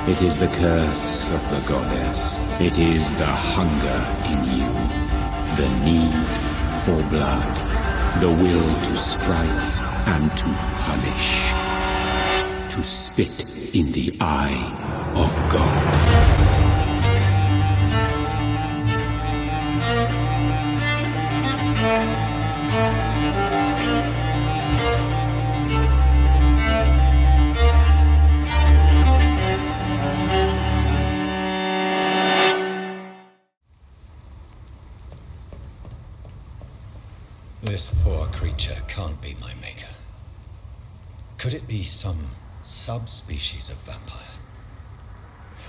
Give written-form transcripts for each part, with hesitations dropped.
It is the curse of the goddess. It is the hunger in you. The need for blood. The will to strike and to punish. To spit in the eye of God. This poor creature can't be my maker. Could it be some subspecies of vampire?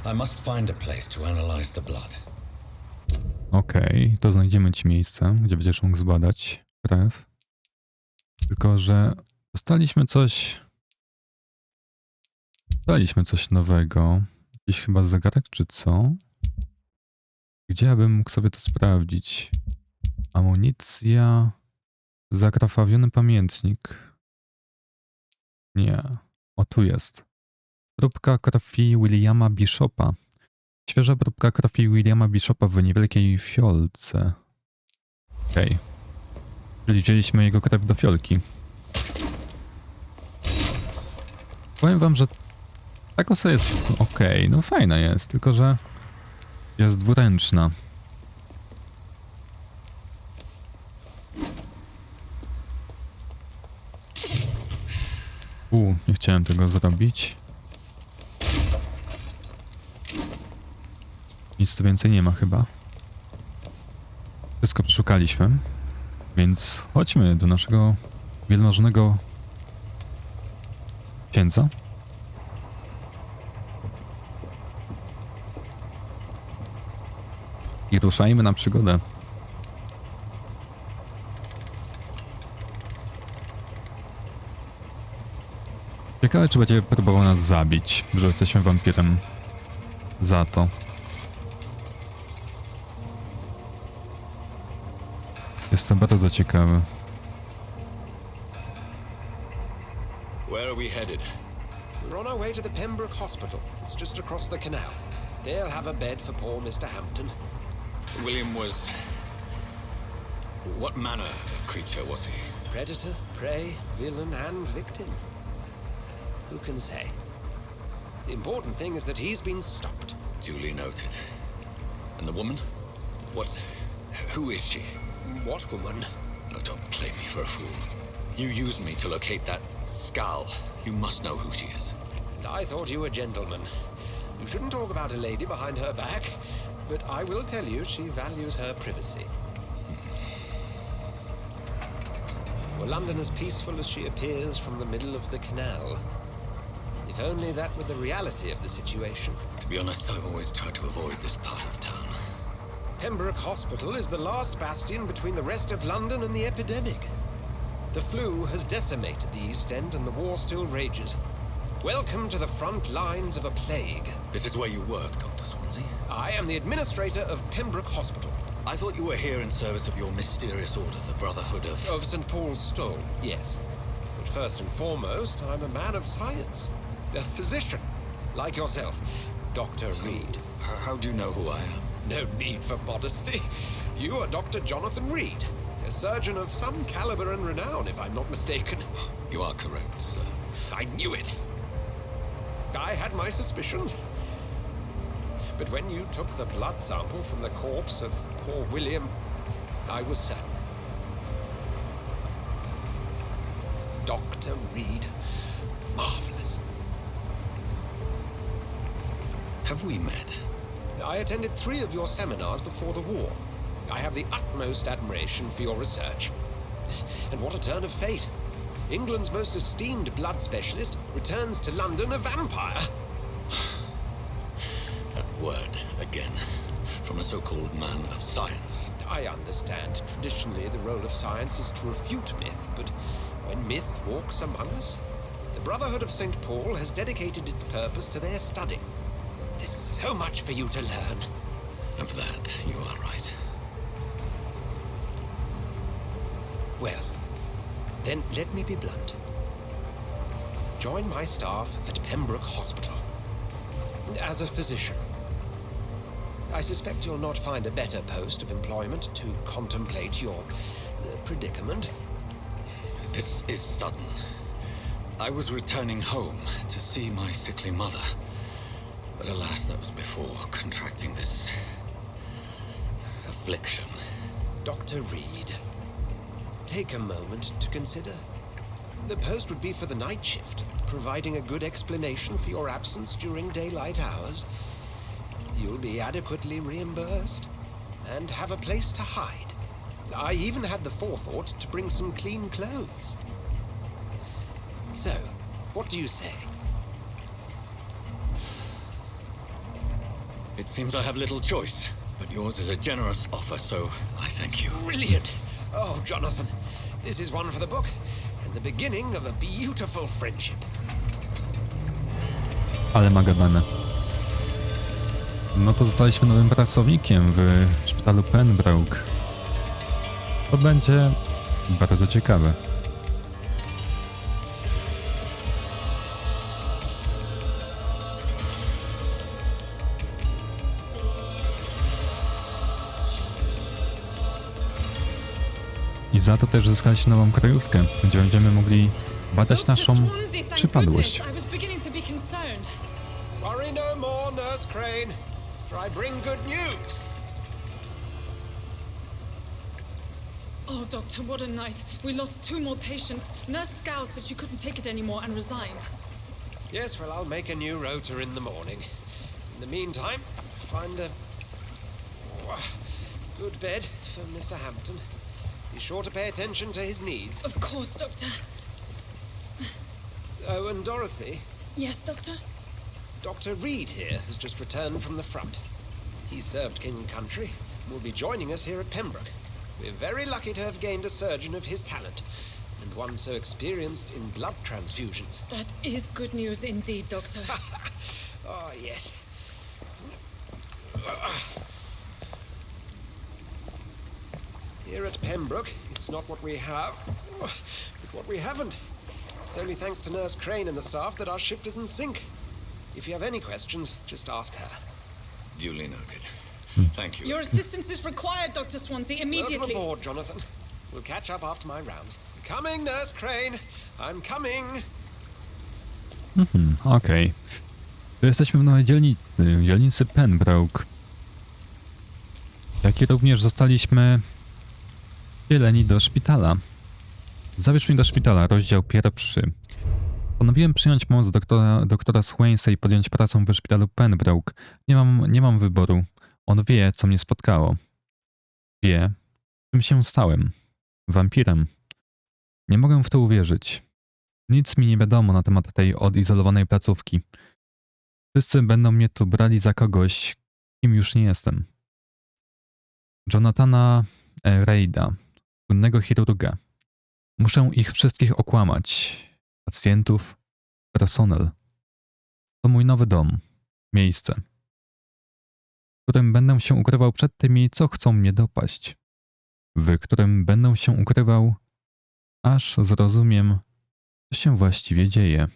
I must find a place to analyze the blood. Okej, to znajdziemy ci miejsce, gdzie będziesz mógł zbadać krew. Tylko że dostaliśmy coś nowego. Jakiś chyba zegarek czy co? Gdzie ja bym mógł sobie to sprawdzić? Amunicja... Zakrwawiony pamiętnik. Nie. O, tu jest. Próbka krwi Williama Bishopa. Świeża próbka krwi Williama Bishopa w niewielkiej fiolce. Okej. Czyli wzięliśmy jego krew do fiolki. Powiem wam, że ta kosa jest okej. No fajna jest, tylko że jest dwuręczna. Nie chciałem tego zrobić. Nic tu więcej nie ma chyba. Wszystko przeszukaliśmy. Więc chodźmy do naszego wielmożnego księdza. I ruszajmy na przygodę. Ciekawe, czy będzie próbował nas zabić, że jesteśmy wampirem. Za to. Jestem bardzo ciekawy. Where are we headed? We're on our way to the Pembroke Hospital. It's just across the canal. They'll have a bed for poor Mr. Hampton. William was... What manner of creature was he? Predator, prey, villain, and victim. Who can say? The important thing is that he's been stopped. Duly noted. And the woman? What... Who is she? What woman? No, don't play me for a fool. You used me to locate that skull. You must know who she is. And I thought you a gentleman. You shouldn't talk about a lady behind her back, but I will tell you she values her privacy. Were London as peaceful as she appears from the middle of the canal? If only that were the reality of the situation. To be honest, I've always tried to avoid this part of town. Pembroke Hospital is the last bastion between the rest of London and the epidemic. The flu has decimated the East End and the war still rages. Welcome to the front lines of a plague. This is where you work, Dr. Swansea? I am the administrator of Pembroke Hospital. I thought you were here in service of your mysterious order, the Brotherhood of... Of St. Paul's Stole, yes. But first and foremost, I'm a man of science. A physician, like yourself, Dr. Reid. How do you know who I am? No need for modesty. You are Dr. Jonathana Reida, a surgeon of some caliber and renown, if I'm not mistaken. You are correct, sir. I knew it. I had my suspicions. But when you took the blood sample from the corpse of poor William, I was certain. Dr. Reid. Marvelous. Have we met? I attended 3 of your seminars before the war. I have the utmost admiration for your research. And what a turn of fate. England's most esteemed blood specialist returns to London a vampire. That word, again, from a so-called man of science. I understand. Traditionally, the role of science is to refute myth, but when myth walks among us, the Brotherhood of St. Paul has dedicated its purpose to their study. There's so much for you to learn. Of that, you are right. Well, then let me be blunt. Join my staff at Pembroke Hospital. as a physician. I suspect you'll not find a better post of employment to contemplate your predicament. This is sudden. I was returning home to see my sickly mother. But alas, that was before contracting this affliction. Dr. Reid, take a moment to consider. The post would be for the night shift, providing a good explanation for your absence during daylight hours. You'll be adequately reimbursed and have a place to hide. I even had the forethought to bring some clean clothes. So, what do you say? It seems I have little choice, but yours is a generous offer, so I thank you. Brilliant! Oh, Jonathan, this is one for the book, and the beginning of a beautiful friendship. Ale ma gadane. No to zostaliśmy nowym pracownikiem w szpitalu Pembroke. To będzie bardzo ciekawe. I za to też zyskaliśmy nową kryjówkę, gdzie będziemy mogli badać naszą przypadłość. Worry no more, Nurse Crane, for I bring good news. Oh, Doctor, what a night. We lost 2 more patients. Nurse Scow said she couldn't take it anymore and resigned. Yes, well, I'll make a new rota in the morning. In the meantime, find a good bed for Mr. Hampton. Be sure to pay attention to his needs. Of course, Doctor. Oh, and Dorothy, Yes, Doctor? Dr. Reid here has just returned from the front. He served King and Country and will be joining us here at Pembroke. We're very lucky to have gained a surgeon of his talent, and one so experienced in blood transfusions. That is good news indeed, Doctor. Oh, yes. Here at Pembroke, it's not what we have, but what we haven't. It's only thanks to Nurse Crane and the staff that our ship doesn't sink. If you have any questions, just ask her. Duly noted. Thank you. Your assistance is required, Dr. Swansea, immediately. Welcome aboard, Jonathan. We'll catch up after my rounds. Coming, Nurse Crane. I'm coming. Okej. Tu jesteśmy w nowej dzielnicy Pembroke. Jak i również zostaliśmy wcieleni do szpitala. Zabierz mnie do szpitala, rozdział 1. Postanowiłem przyjąć pomoc doktora Swainsa i podjąć pracę w szpitalu Pembroke. Nie mam wyboru. On wie, co mnie spotkało. Wie, czym się stałem. Wampirem. Nie mogę w to uwierzyć. Nic mi nie wiadomo na temat tej odizolowanej placówki. Wszyscy będą mnie tu brali za kogoś, kim już nie jestem. Jonathana Reida, słynnego chirurga. Muszę ich wszystkich okłamać. Pacjentów, personel. To mój nowy dom. Miejsce. W którym będę się ukrywał przed tymi, co chcą mnie dopaść. W którym będę się ukrywał, aż zrozumiem, co się właściwie dzieje.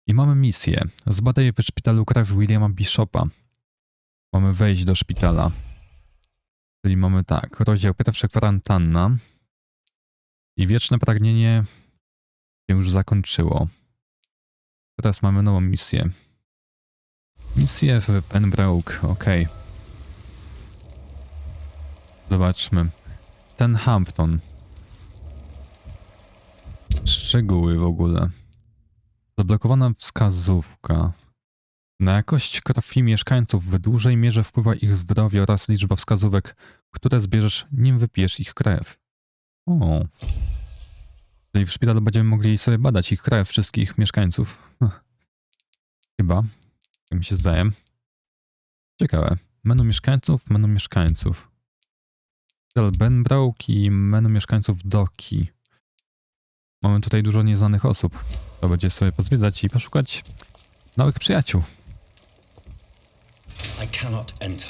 I mamy misję. Zbadaj w szpitalu krew Williama Bishopa. Mamy wejść do szpitala. Czyli mamy tak, rozdział 1, kwarantanna. I wieczne pragnienie się już zakończyło. Teraz mamy nową misję. Misję w Pembroke, okej. Zobaczmy. Ten Hampton. Szczegóły w ogóle. Zablokowana wskazówka. Na jakość krwi mieszkańców w dużej mierze wpływa ich zdrowie oraz liczba wskazówek, które zbierzesz, nim wypijesz ich krew. O. Czyli w szpitalu będziemy mogli sobie badać ich krew wszystkich mieszkańców. Chyba. Jak mi się zdaje. Ciekawe. Menu mieszkańców, menu mieszkańców. Szpital Pembroke i menu mieszkańców Doki. Mamy tutaj dużo nieznanych osób. To będzie sobie pozwiedzać i poszukać nowych przyjaciół. I cannot enter.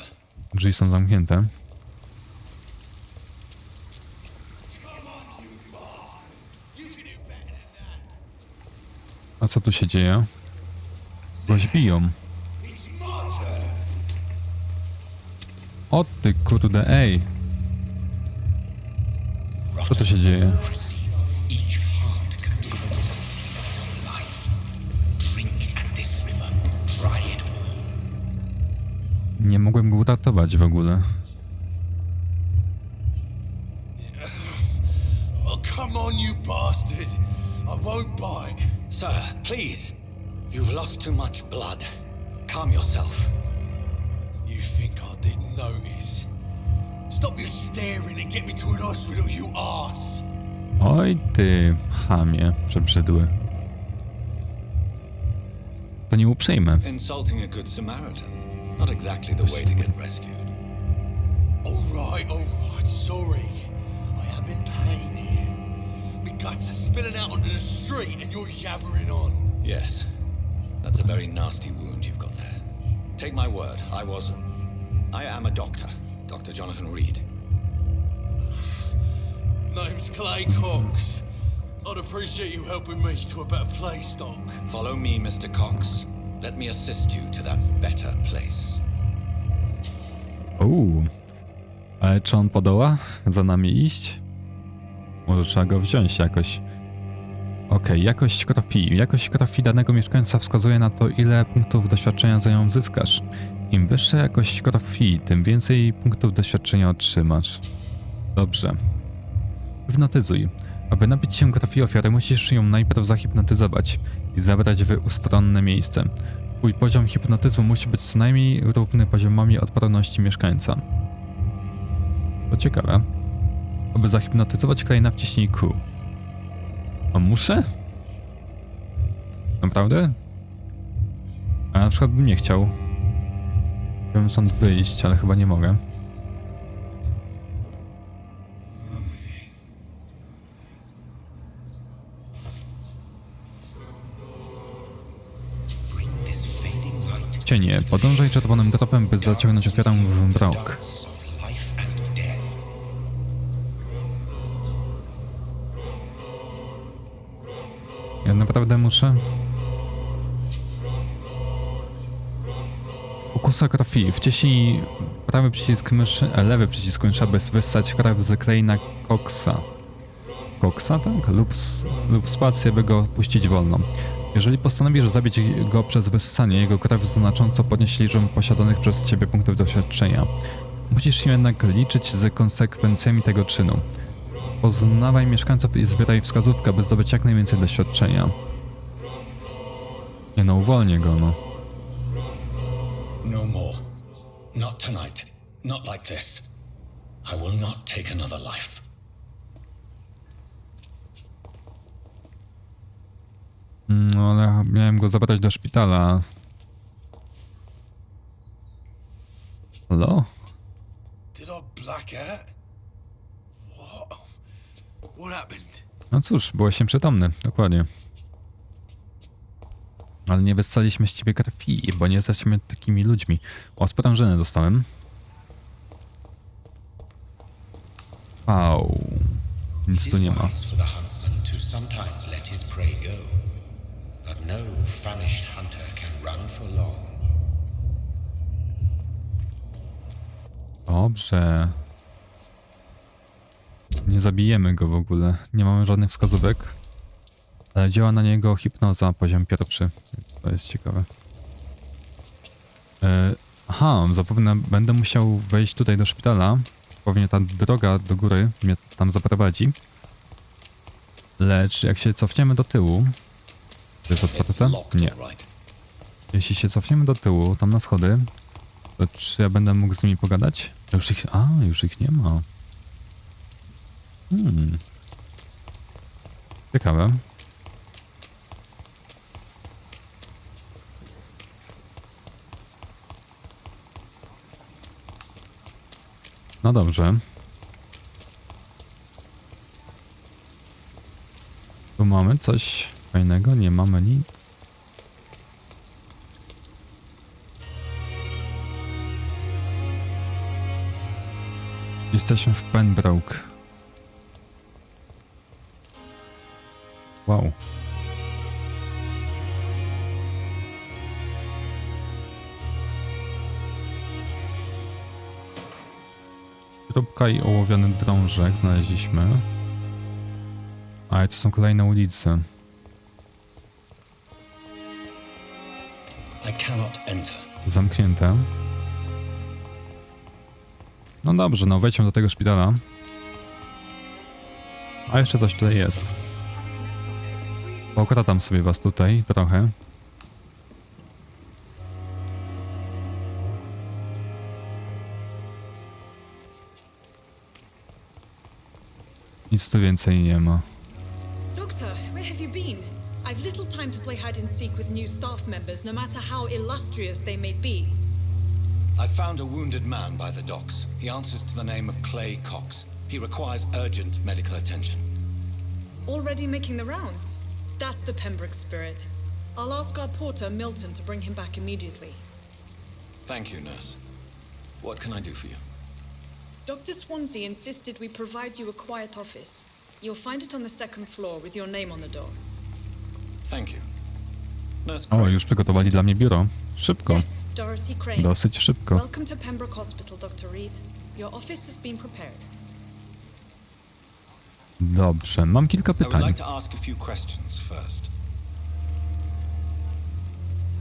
Drzwi są zamknięte. A co tu się dzieje? Kogoś biją. O ty kurde, ej. Co tu się dzieje? Nie mogłem go uratować w ogóle. Oh, come on, you bastard! I won't bite. Sir, please. You've lost too much blood. Calm yourself. You think I didn't notice? Stop your staring and get me to an hospital, you arse! Oj ty, chamie, przebrzydły. To nie uprzejme. Insulting a good Samaritan. Not exactly the way to get rescued. All right, sorry. I am in pain here. My guts are spilling out onto the street and you're yabbering on. Yes. That's a very nasty wound you've got there. Take my word, I am a doctor. Dr. Jonathana Reida. Name's Clay Cox. I'd appreciate you helping me to a better place, Doc. Follow me, Mr. Cox. Let me assist you to that better place. Ale czy on podoła za nami iść? Może trzeba go wziąć jakoś. Okej, jakość krwi. Jakość krwi danego mieszkańca wskazuje na to, ile punktów doświadczenia za nią zyskasz. Im wyższa jakość krwi, tym więcej punktów doświadczenia otrzymasz. Dobrze. Hipnotyzuj. Aby napić się krwi ofiary, musisz ją najpierw zahipnotyzować i zabrać w ustronne miejsce. Twój poziom hipnotyzmu musi być co najmniej równy poziomowi odporności mieszkańca. To ciekawe. Aby zahipnotyzować Kleina, wciśnij Q. A muszę? Naprawdę? A na przykład bym nie chciał. Chciałbym stąd wyjść, ale chyba nie mogę. Cienie, podążaj czerwonym tropem, by zaciągnąć ofiarę w mrok. Ja naprawdę muszę? Ukusa krwi. Wciśnij prawy przycisk myszy, lewy przycisk myszy, aby wyssać krew z Kleina Coxa. Coxa, tak? Lub spację, by go puścić wolno. Jeżeli postanowisz zabić go przez wyssanie, jego krew znacząco podniesie liczbę posiadanych przez ciebie punktów doświadczenia. Musisz się jednak liczyć z konsekwencjami tego czynu. Poznawaj mieszkańców i zbieraj wskazówkę, by zdobyć jak najwięcej doświadczenia. Nie no, uwolnię go, no. No more. Not tonight. Not like this. I will not take another life. No ale miałem go zabrać do szpitala. Halo? Did I black out? What happened? No cóż, byłeś nieprzytomny, dokładnie. Ale nie wyssaliśmy z ciebie krwi, bo nie jesteśmy takimi ludźmi. O, sprężynę dostałem. Au. Nic tu nie ma. Dobrze. Nie zabijemy go w ogóle. Nie mamy żadnych wskazówek. Ale działa na niego hipnoza, poziom pierwszy. To jest ciekawe. Aha, zapewne będę musiał wejść tutaj do szpitala. Pewnie ta droga do góry mnie tam zaprowadzi. Lecz jak się cofniemy do tyłu... To jest otwarte? Nie. Jeśli się cofniemy do tyłu, tam na schody, to czy ja będę mógł z nimi pogadać? Już ich nie ma. Ciekawe. No dobrze. Tu mamy coś fajnego? Nie mamy nic. Jesteśmy w Pembroke. Wow. Próbka i ołowiony drążek znaleźliśmy. A, to są kolejne ulice. I cannot enter. Zamknięte. No dobrze, no wejdźmy do tego szpitala. A jeszcze coś tutaj jest. Pokratam sobie was tutaj trochę. Nic tu więcej nie ma. Doctor, where have you been? I've little time to play hide and seek with new staff members, no matter how illustrious they may be. I found a wounded man by the docks. He answers to the name of Clay Cox. He requires urgent medical attention. Already making the rounds? That's the Pembroke spirit. I'll ask our porter, Milton, to bring him back immediately. Thank you, nurse. What can I do for you? Dr. Swansea insisted we provide you a quiet office. You'll find it on the second floor with your name on the door. Thank you. Nurse O, Crane. już przygotowali dla mnie biuro. Szybko. Yes, Dorothy Crane. Dosyć szybko. Welcome to Pembroke Hospital, Dr. Reid. Your office has been prepared. Dobrze, mam kilka I would pytań. like to ask a few questions first.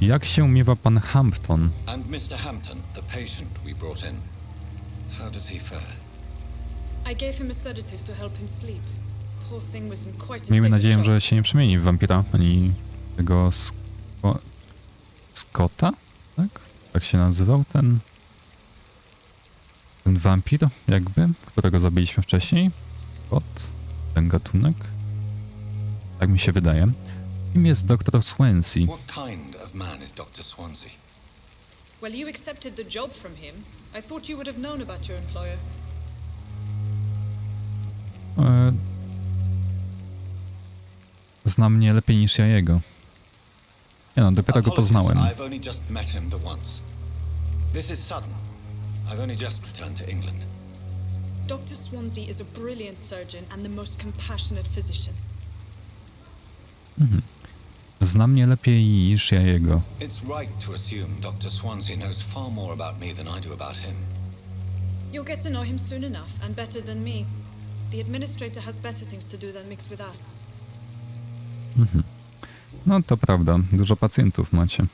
Jak się miewa pan Hampton? And Mr. Hampton, the patient we brought in. How does he fare? I gave him a sedative to help him sleep. Poor thing was in quite a Miejmy state of nadzieję, shock. że się nie przemieni w wampira, ani tego Scotta? Tak? Tak się nazywał ten wampir, jakby, którego zabiliśmy wcześniej. Scott, ten gatunek. Tak mi się wydaje. Kim jest doktor Swansea? What kind of man is Dr. Swansea? Well, you accepted the job from him. I thought you would have known about your employer. Zna mnie lepiej niż ja jego. Nie no, dopiero go Apologies, poznałem. I've only just met him the once. This is sudden. I've only just returned to England. Dr. Swansea is a brilliant surgeon and the most compassionate physician. Zna mnie lepiej niż ja jego. It's right to assume Dr. Swansea knows far more about me than I do about him. You'll get to know him soon enough, and better than me. The administrator has better things to do than mix with us. No to prawda, dużo pacjentów macie.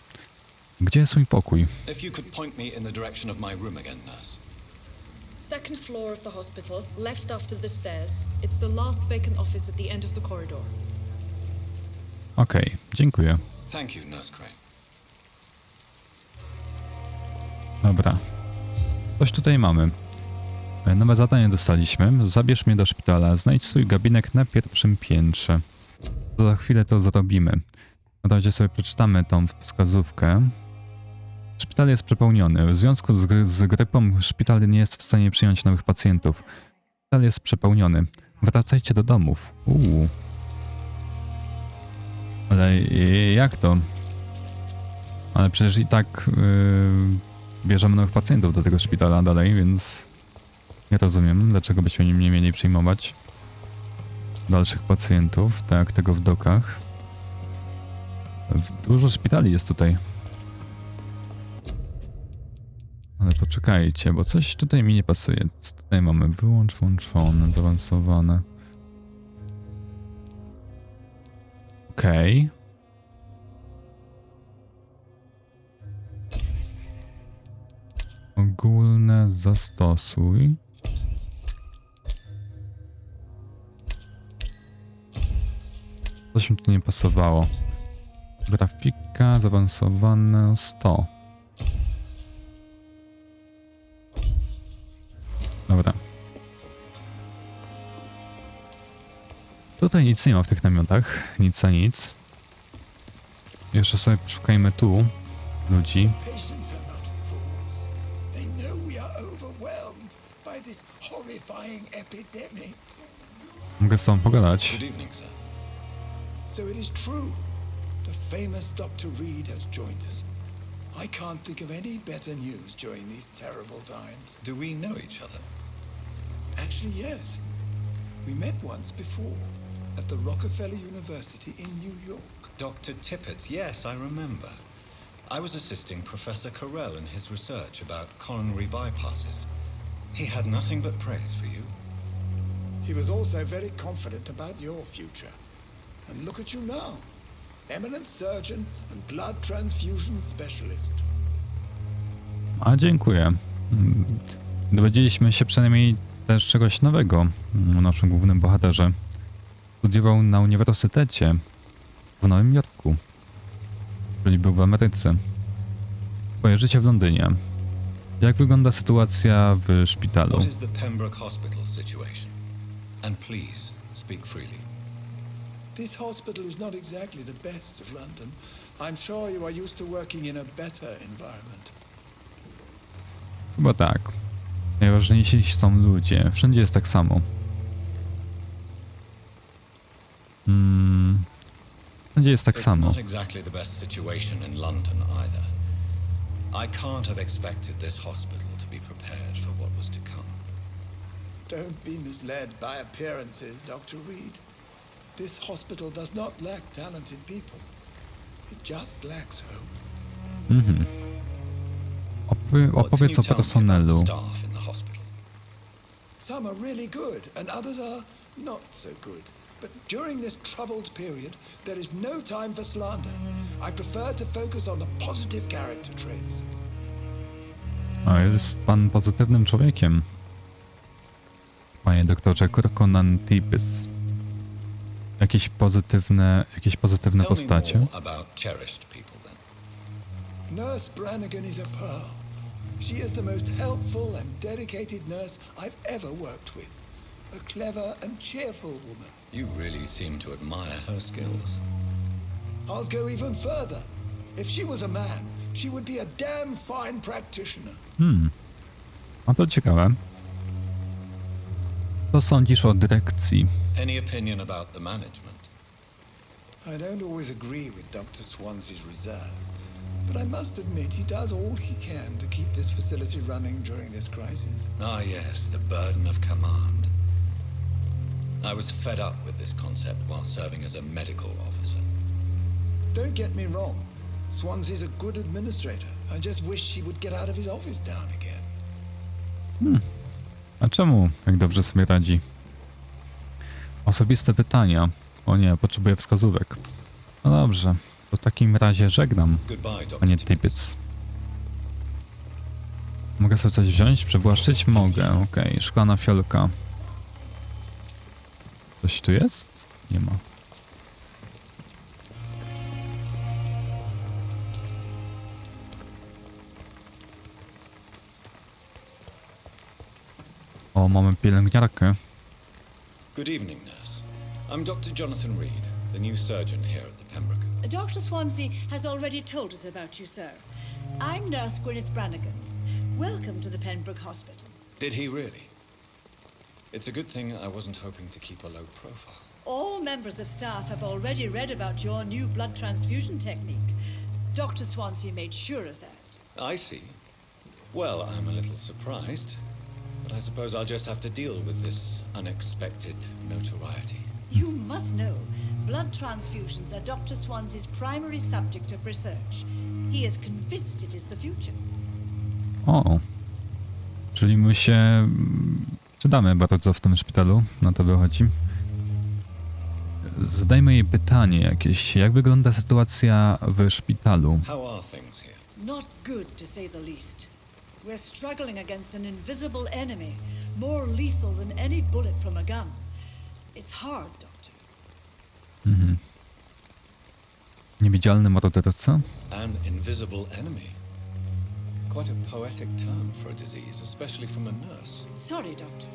Gdzie jest mój pokój? If you could point me in the direction of my room again, nurse. Second floor of the hospital, left after the stairs. It's the last vacant office at the end of the corridor. Okej, dziękuję. Thank you, Nurse Crane. Dobra. Coś tutaj mamy. Nowe zadanie dostaliśmy. Zabierz mnie do szpitala. Znajdź swój gabinet na pierwszym piętrze. To za chwilę to zrobimy. Na razie sobie przeczytamy tą wskazówkę. Szpital jest przepełniony. W związku z grypą szpital nie jest w stanie przyjąć nowych pacjentów. Szpital jest przepełniony. Wracajcie do domów. Ale jak to? Ale przecież i tak bierzemy nowych pacjentów do tego szpitala dalej, więc nie rozumiem, dlaczego byśmy nie mieli przyjmować dalszych pacjentów, tak jak tego w dokach. Dużo szpitali jest tutaj. Ale poczekajcie, bo coś tutaj mi nie pasuje. Co tutaj mamy? Wyłącz, włączone, zaawansowane. Okej. Ogólne zastosuj. Coś mi tu nie pasowało. Grafika, zaawansowane 100. Dobra. Tutaj nic nie ma w tych namiotach. Nic a nic. Jeszcze sobie szukajmy tu ludzi. Patients are not fools. They know we are overwhelmed by this horrifying epidemic. Mogę z tobą pogadać. Good evening, sir. So it is true. The famous Dr. Reid has joined us. I can't think of any better news during these terrible times. Do we know each other? Actually, yes. We met once before at the Rockefeller University in New York. Dr. Tippett, yes, I remember. I was assisting Professor Carell in his research about coronary bypasses. He had nothing but praise for you. He was also very confident about your future. And look at you now. Eminent surgeon and blood transfusion specialist. A dziękuję. Dowiedzieliśmy się przynajmniej też czegoś nowego o naszym głównym bohaterze. Studiował na uniwersytecie w Nowym Jorku, czyli był w Ameryce. Twoje życie w Londynie. Jak wygląda sytuacja w szpitalu? What is the Pembroke Hospital situation? And please, speak freely. This hospital is not exactly the best of London. I'm sure you are used to working in a better environment. Chyba tak. Najważniejsi są ludzie. Wszędzie jest tak samo. Wszędzie jest tak It's samo. not exactly the best situation in London either. I can't have expected this hospital to be prepared for what was to come. Don't be misled by appearances, Dr. Reid. This hospital does not lack talented people. It just lacks hope. Opowiedz o personelu. Staff in the hospital. Some are really good, and others are not so good. But during this troubled period, there is no time for slander. I prefer to focus on the positive character traits. O, jest pan pozytywnym człowiekiem. Panie doktorze Korkonantipis. Jakieś pozytywne Tell me postacie? more about cherished people then. Nurse Brannigan is a pearl. She is the most helpful and dedicated nurse I've ever worked with. A clever and cheerful woman. You really seem to admire her skills. I'll go even further. If she was a man, she would be a damn fine practitioner. A to ciekawe. Co sądzisz o dyrekcji? Any opinion about the management? I don't always agree with Dr. Swansea's reserve, but I must admit he does all he can to keep this facility running during this crisis. Ah yes, the burden of command. I was fed up with this concept while serving as a medical officer. Don't get me wrong. Swansea's a good administrator. I just wish she would get out of his office down again. A czemu? Jak dobrze sobie radzi? Osobiste pytania. O nie, potrzebuję wskazówek. No dobrze, to w takim razie żegnam, Goodbye, Dr. panie Tibbets. Tibbets. Mogę sobie coś wziąć? Przywłaszczyć? Mogę, okej. Szklana fiolka. Coś tu jest? Nie ma. O, mamy pielęgniarkę. Good evening, nurse. I'm Dr. Jonathana Reida, the new surgeon here at the Pembroke. Dr. Swansea has already told us about you, sir. I'm Nurse Gwyneth Brannigan. Welcome to the Pembroke Hospital. Did he really? It's a good thing I wasn't hoping to keep a low profile. All members of staff have already read about your new blood transfusion technique. Dr. Swansea made sure of that. I see. Well, I'm a little surprised, but I suppose I'll just have to deal with this unexpected notoriety. You must know, blood transfusions are Dr. Swansea's primary subject of research. He is convinced it is the future. O, czyli my się przydamy bardzo w tym szpitalu, na to wychodzi. Zadajmy jej pytanie jakieś. Jak wygląda sytuacja w szpitalu? How are things here? Not good, to say the least. We're struggling against an invisible enemy, more lethal than any bullet from a gun. It's hard, Doctor. Niewidzialny morderca? An invisible enemy. Quite a poetic term for a disease, especially from a nurse. Sorry, Doctor.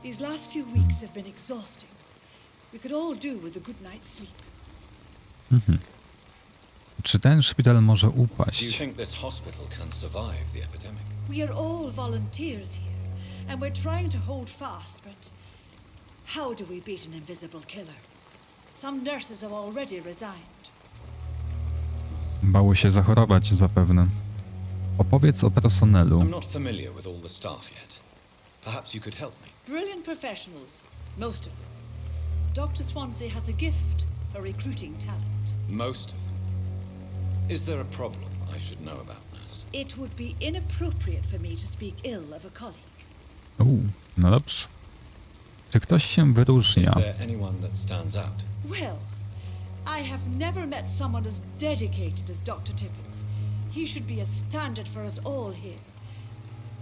These last few weeks have been exhausting. We could all do with a good night's sleep. Czy ten szpital może Do you upaść? think this hospital can survive the epidemic? We are all volunteers here, and we're trying to hold fast, but how do we beat an invisible killer? Some nurses have already resigned. Bały się zachorować zapewne. Opowiedz o personelu. I'm not familiar with all the staff yet. Perhaps you could help me. Brilliant professionals, most of them. Dr. Swansea has a gift for recruiting talent. Most of them. Is there a problem I should know about, nurse? It would be inappropriate for me to speak ill of a colleague. No dobrze. Czy ktoś się Is wyróżnia? there anyone that stands out? Well, I have never met someone as dedicated as Dr. Tippett. He should be a standard for us all here.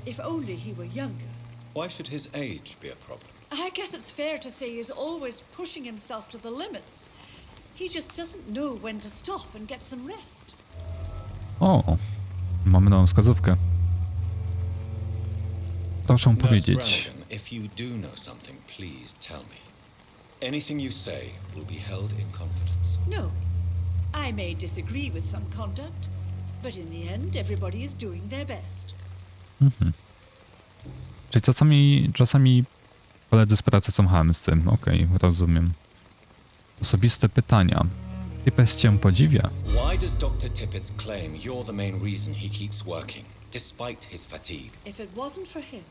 If only he were younger. Why should his age be a problem? I guess it's fair to say he's always pushing himself to the limits. He just doesn't know when to stop and get some rest. O, mamy nową wskazówkę. Proszę Nurse powiedzieć. Brannigan, if you do know something, please tell me. Anything you say will be held in confidence. No, I may disagree with some conduct, but in the end, everybody is doing their best. Czyli czasami koledzy z pracy są chamscy. Okej, rozumiem. Osobiste pytania. Tippett cię podziwia. Why does Dr. Tippett claim you're the main reason he keeps working, despite his fatigue? If it wasn't for him,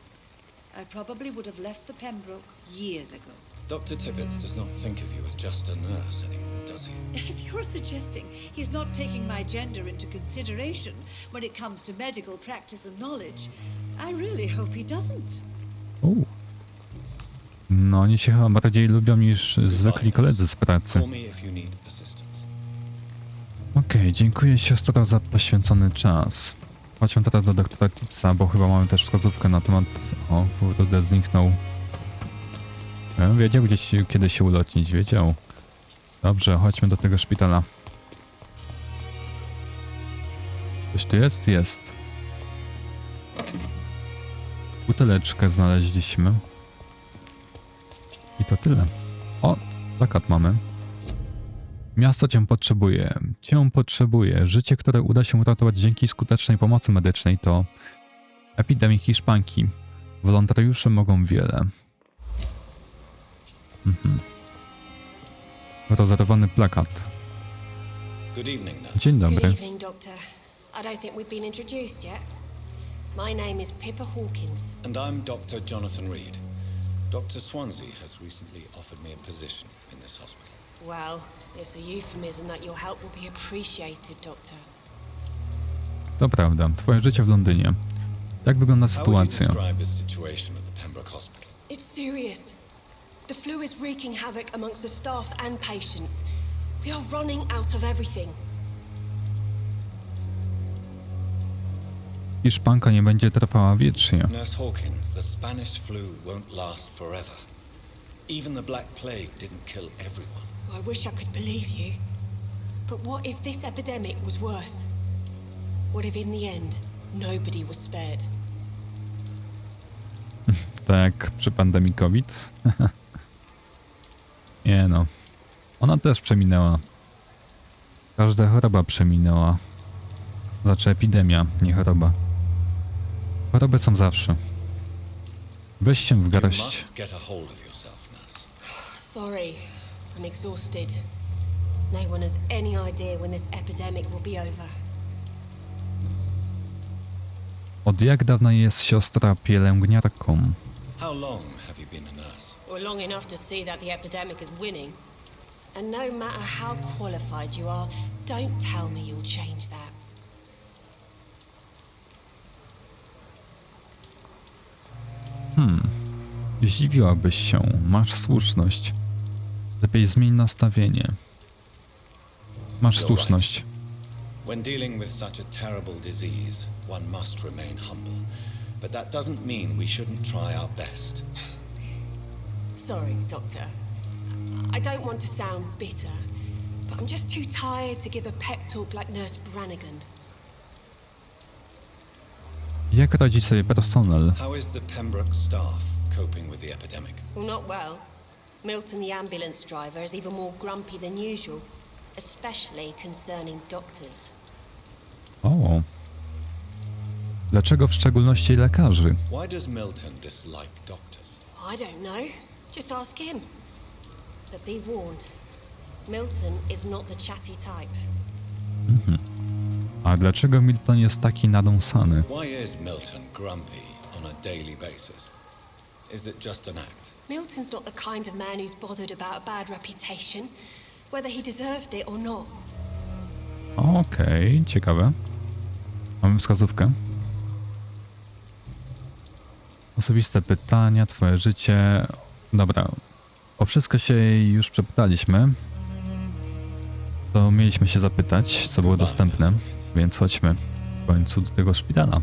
I probably would have left the Pembroke years ago. Dr. Tippett does not think of you as just a nurse anymore, does he? If you're suggesting he's not taking my gender into consideration when it comes to medical practice and knowledge, I really hope he doesn't. No, oni się chyba bardziej lubią niż zwykli koledzy z pracy. Call me if you need assistance. Okej, dziękuję siostro za poświęcony czas. Chodźmy teraz do doktora Tippetta, bo chyba mamy też wskazówkę na temat... O, kurde, zniknął. Wiedział kiedy się ulotnić, wiedział. Dobrze, chodźmy do tego szpitala. Coś tu jest? Jest. Buteleczkę znaleźliśmy. I to tyle. O, plakat mamy. Miasto cię potrzebuje. Cię potrzebuje. Życie, które uda się uratować dzięki skutecznej pomocy medycznej, to epidemii hiszpanki. Wolontariusze mogą wiele. Rozerwany plakat. Good evening, nurse. Dzień Good dobry. evening, Doctor. I don't think we've been introduced yet. My name is Pippa Hawkins. And I'm Dr. Jonathana Reida. Dr. Swansea has recently offered me a position in this hospital. Well, it's a euphemism that your help will be appreciated, Doctor. To prawda. Twoje życie w Londynie. Jak wygląda How would you sytuacja? describe this situation at the Pembroke Hospital? It's serious. The flu is wreaking havoc amongst the staff and patients. We are running out of everything. Hiszpanka nie będzie trwała wiecznie. Nurse Hawkins, the Spanish flu won't last forever. Even the Black Plague didn't kill everyone. I wish I could believe you. But what if this epidemic was worse? What if in the end, nobody was spared? Tak jak przy pandemii COVID. Nie no. Ona też przeminęła. Każda choroba przeminęła. Znaczy epidemia, nie choroba. Choroby są zawsze. Weź się w You garść. must get a hold of yourself, nurse. Sorry, I'm exhausted. No one has any idea when this epidemic will be over. Od jak dawna jest siostra pielęgniarką? How long have you been a nurse? Or long enough to see that the epidemic is winning. And no matter how qualified you are, don't tell me you'll change that. Zdziwiłabyś się. Masz słuszność. Lepiej zmień nastawienie. Masz słuszność. When dealing with such a terrible disease, one must remain humble. But that doesn't mean we shouldn't try our best. Sorry, Doctor. I don't want to sound bitter, but I'm just too tired to give a pep talk like Nurse Brannigan. Jak radzi sobie personel? How is the Pembroke staff coping with the epidemic? Well, not well. Milton, the ambulance driver, is even more grumpy than usual, especially concerning doctors. O. Dlaczego w szczególności lekarzy? Why does Milton dislike doctors? I don't know. Just ask him. But be warned, Milton is not the chatty type. A dlaczego Milton jest taki nadąsany? Why is Milton grumpy on a daily basis? Is it just an act? Milton's not the kind of man who's bothered about a bad reputation, whether he deserved it or not. Okej, ciekawe. Mamy wskazówkę. Osobiste pytania, twoje życie. Dobra, o wszystko się już przepytaliśmy. To mieliśmy się zapytać, co było dostępne, więc chodźmy w końcu do tego szpitala.